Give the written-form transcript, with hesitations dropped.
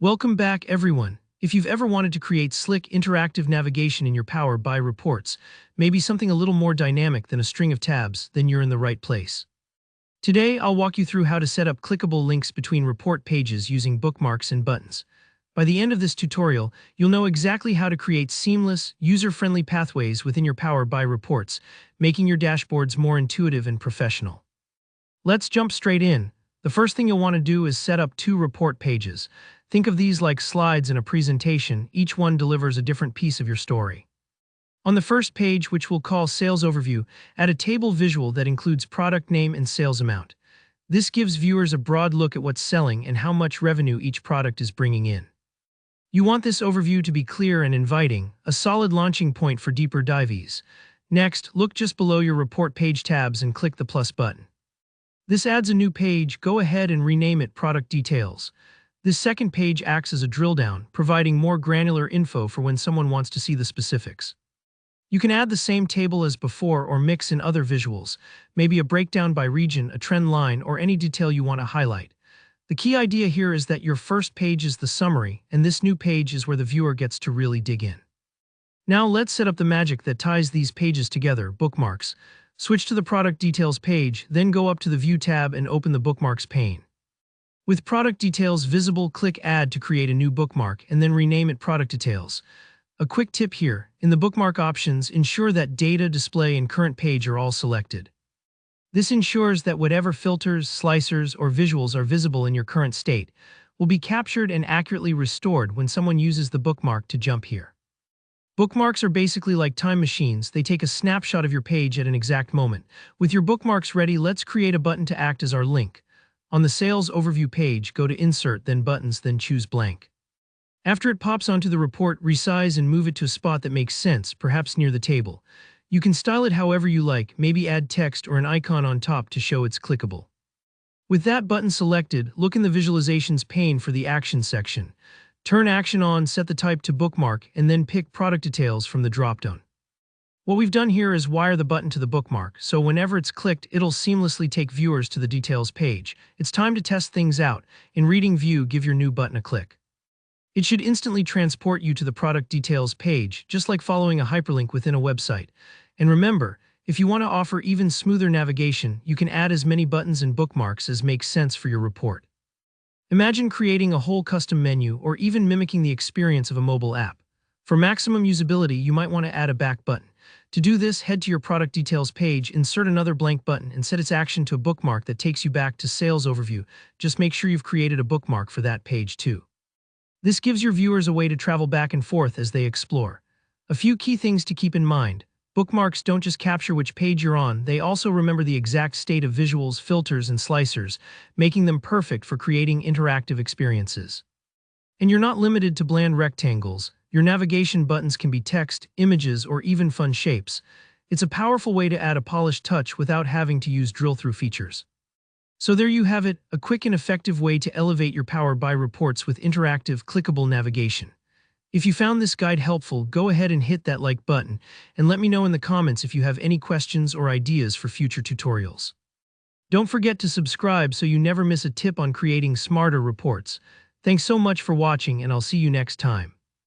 Welcome back, everyone. If you've ever wanted to create slick, interactive navigation in your Power BI reports, maybe something a little more dynamic than a string of tabs, then you're in the right place. Today, I'll walk you through how to set up clickable links between report pages using bookmarks and buttons. By the end of this tutorial, you'll know exactly how to create seamless, user-friendly pathways within your Power BI reports, making your dashboards more intuitive and professional. Let's jump straight in. The first thing you'll want to do is set up two report pages. Think of these like slides in a presentation. Each one delivers a different piece of your story. On the first page, which we'll call Sales Overview, add a table visual that includes product name and sales amount. This gives viewers a broad look at what's selling and how much revenue each product is bringing in. You want this overview to be clear and inviting, a solid launching point for deeper dives. Next, look just below your report page tabs and click the plus button. This adds a new page. Go ahead and rename it Product Details. This second page acts as a drill down, providing more granular info for when someone wants to see the specifics. You can add the same table as before or mix in other visuals, maybe a breakdown by region, a trend line, or any detail you want to highlight. The key idea here is that your first page is the summary, and this new page is where the viewer gets to really dig in. Now let's set up the magic that ties these pages together, bookmarks. Switch to the Product Details page, then go up to the View tab and open the Bookmarks pane. With Product Details visible, click Add to create a new bookmark and then rename it Product Details. A quick tip here, in the bookmark options, ensure that Data, Display, and Current Page are all selected. This ensures that whatever filters, slicers, or visuals are visible in your current state will be captured and accurately restored when someone uses the bookmark to jump here. Bookmarks are basically like time machines. They take a snapshot of your page at an exact moment. With your bookmarks ready, let's create a button to act as our link. On the Sales Overview page, go to Insert, then Buttons, then choose Blank. After it pops onto the report, resize and move it to a spot that makes sense, perhaps near the table. You can style it however you like, maybe add text or an icon on top to show it's clickable. With that button selected, look in the Visualizations pane for the Action section. Turn Action on, set the type to Bookmark, and then pick Product Details from the dropdown. What we've done here is wire the button to the bookmark, so whenever it's clicked, it'll seamlessly take viewers to the Details page. It's time to test things out. In Reading View, give your new button a click. It should instantly transport you to the Product Details page, just like following a hyperlink within a website. And remember, if you want to offer even smoother navigation, you can add as many buttons and bookmarks as makes sense for your report. Imagine creating a whole custom menu or even mimicking the experience of a mobile app. For maximum usability, you might want to add a back button. To do this, head to your Product Details page, insert another blank button, and set its action to a bookmark that takes you back to Sales Overview. Just make sure you've created a bookmark for that page too. This gives your viewers a way to travel back and forth as they explore. A few key things to keep in mind. Bookmarks don't just capture which page you're on, they also remember the exact state of visuals, filters, and slicers, making them perfect for creating interactive experiences. And you're not limited to bland rectangles. Your navigation buttons can be text, images, or even fun shapes. It's a powerful way to add a polished touch without having to use drill-through features. So there you have it, a quick and effective way to elevate your Power BI reports with interactive, clickable navigation. If you found this guide helpful, go ahead and hit that like button, and let me know in the comments if you have any questions or ideas for future tutorials. Don't forget to subscribe so you never miss a tip on creating smarter reports. Thanks so much for watching, and I'll see you next time.